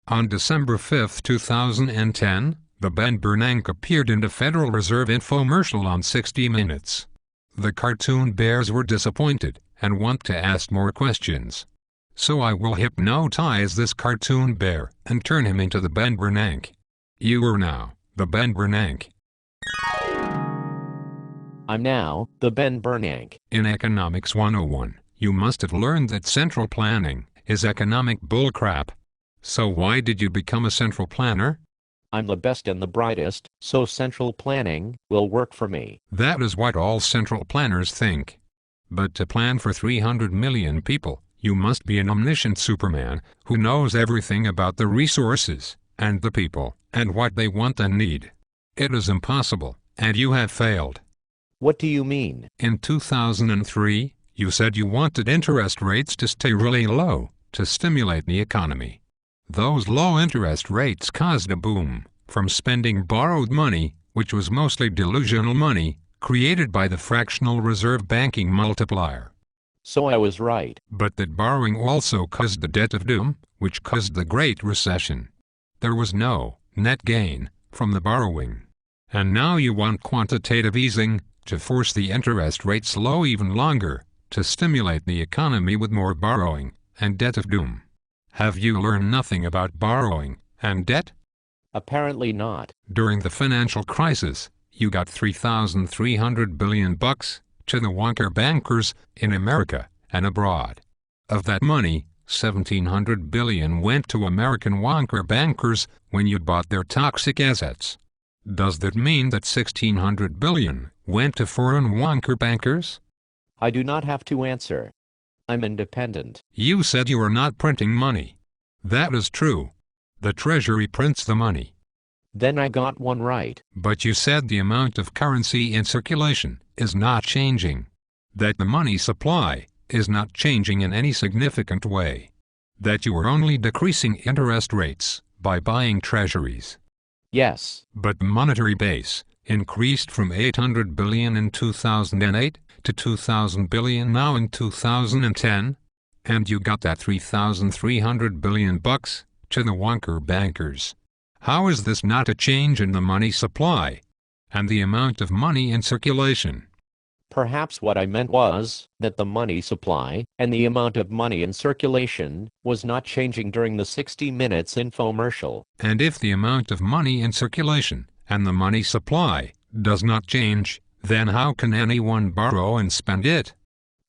On December 5, 2010, the Ben Bernanke appeared in the Federal Reserve infomercial on 60 Minutes. The cartoon bears were disappointed and want to ask more questions. So I will hypnotize this cartoon bear and turn him into the Ben Bernanke. You are now the Ben Bernanke. I'm now the Ben Bernanke. In Economics 101, you must have learned that central planning is economic bullcrap. So why did you become a central planner? I'm the best and the brightest, so central planning will work for me. That is what all central planners think. But to plan for 300 million people, you must be an omniscient Superman who knows everything about the resources and the people and what they want and need. It is impossible, and you have failed. What do you mean? In 2003, you said you wanted interest rates to stay really low to stimulate the economy. Those low interest rates caused a boom from spending borrowed money, which was mostly delusional money, created by the fractional reserve banking multiplier. So I was right. But that borrowing also caused the debt of doom, which caused the Great Recession. There was no net gain from the borrowing. And now you want quantitative easing to force the interest rates low even longer, to stimulate the economy with more borrowing and debt of doom. Have you learned nothing about borrowing and debt? Apparently not. During the financial crisis, you got $3,300 billion to the wonker bankers in America and abroad. Of that money, $1,700 billion went to American wonker bankers when you bought their toxic assets. Does that mean that $1,600 billion went to foreign wonker bankers? I do not have to answer. I'm independent. You said you are not printing money. That is true. The Treasury prints the money. Then I got one right. But you said the amount of currency in circulation is not changing. That the money supply is not changing in any significant way. That you are only decreasing interest rates by buying treasuries. Yes. But the monetary base increased from $800 billion in 2008 to $2,000 billion now in 2010, and you got that $3,300 billion to the wonker bankers. How is this not a change in the money supply and the amount of money in circulation? Perhaps what I meant was that the money supply and the amount of money in circulation was not changing during the 60 Minutes infomercial. And if the amount of money in circulation and the money supply does not change, then how can anyone borrow and spend it?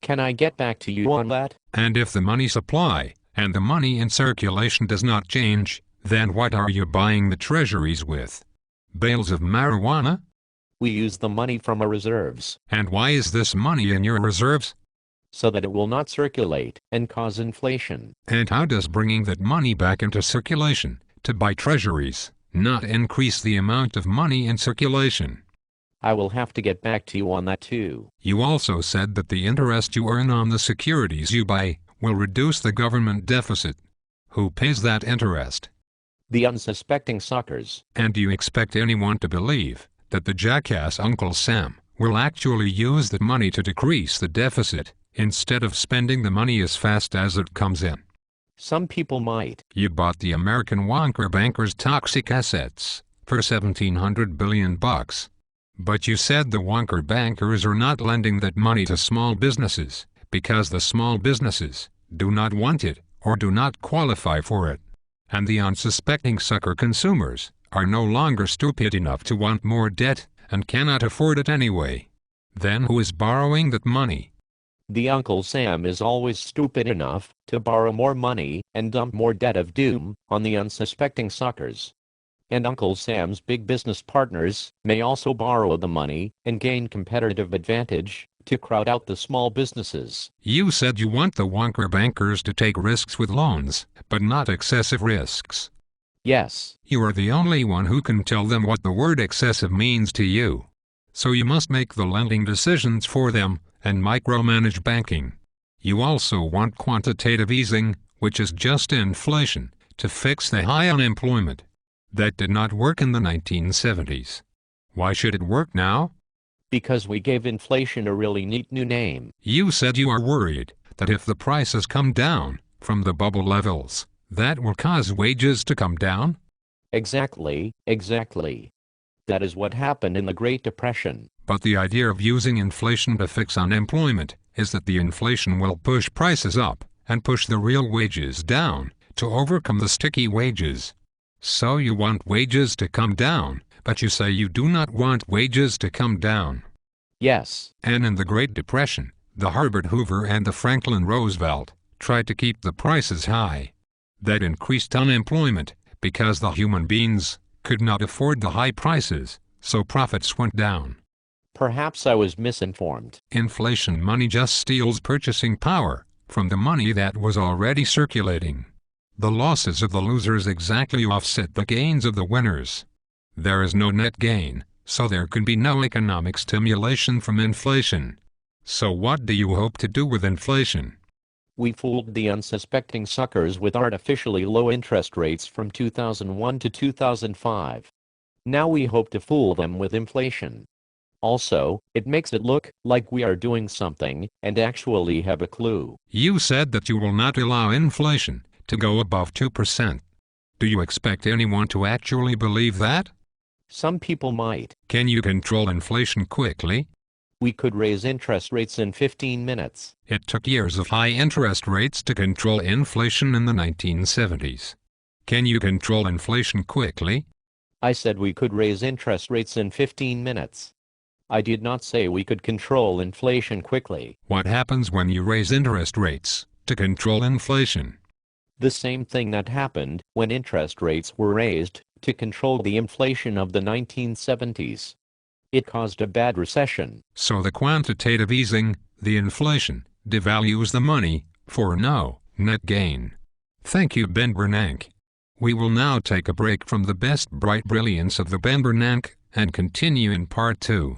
Can I get back to you on that? And if the money supply and the money in circulation does not change, then what are you buying the treasuries with? Bales of marijuana? We use the money from our reserves. And why is this money in your reserves? So that it will not circulate and cause inflation. And how does bringing that money back into circulation to buy treasuries not increase the amount of money in circulation? I will have to get back to you on that too. You also said that the interest you earn on the securities you buy will reduce the government deficit. Who pays that interest? The unsuspecting suckers. And do you expect anyone to believe that the jackass Uncle Sam will actually use that money to decrease the deficit instead of spending the money as fast as it comes in? Some people might. You bought the American wonker bankers' toxic assets for $1,700 billion. But you said the wonker bankers are not lending that money to small businesses because the small businesses do not want it or do not qualify for it. And the unsuspecting sucker consumers are no longer stupid enough to want more debt and cannot afford it anyway. Then who is borrowing that money? The Uncle Sam is always stupid enough to borrow more money and dump more debt of doom on the unsuspecting suckers. And Uncle Sam's big business partners may also borrow the money and gain competitive advantage to crowd out the small businesses. You said you want the wonker bankers to take risks with loans, but not excessive risks. Yes. You are the only one who can tell them what the word excessive means to you. So you must make the lending decisions for them and micromanage banking. You also want quantitative easing, which is just inflation, to fix the high unemployment. That did not work in the 1970s. Why should it work now? Because we gave inflation a really neat new name. You said you are worried that if the prices come down from the bubble levels, That will cause wages to come down? Exactly, exactly. That is what happened in the Great Depression. But the idea of using inflation to fix unemployment is that the inflation will push prices up and push the real wages down to overcome the sticky wages. So you want wages to come down, but you say you do not want wages to come down. Yes. And in the Great Depression, the Herbert Hoover and the Franklin Roosevelt tried to keep the prices high. That increased unemployment because the human beings could not afford the high prices, so profits went down. Perhaps I was misinformed. Inflation money just steals purchasing power from the money that was already circulating. The losses of the losers exactly offset the gains of the winners. There is no net gain, so there can be no economic stimulation from inflation. So what do you hope to do with inflation? We fooled the unsuspecting suckers with artificially low interest rates from 2001 to 2005. Now we hope to fool them with inflation. Also, it makes it look like we are doing something and actually have a clue. You said that you will not allow inflation to go above 2%. Do you expect anyone to actually believe that? Some people might. Can you control inflation quickly? We could raise interest rates in 15 minutes. It took years of high interest rates to control inflation in the 1970s. Can you control inflation quickly? I said we could raise interest rates in 15 minutes. I did not say we could control inflation quickly. What happens when you raise interest rates to control inflation? The same thing that happened when interest rates were raised to control the inflation of the 1970s. It caused a bad recession. So the quantitative easing, the inflation, devalues the money for no net gain. Thank you, Ben Bernanke. We will now take a break from the best bright brilliance of the Ben Bernanke and continue in part 2.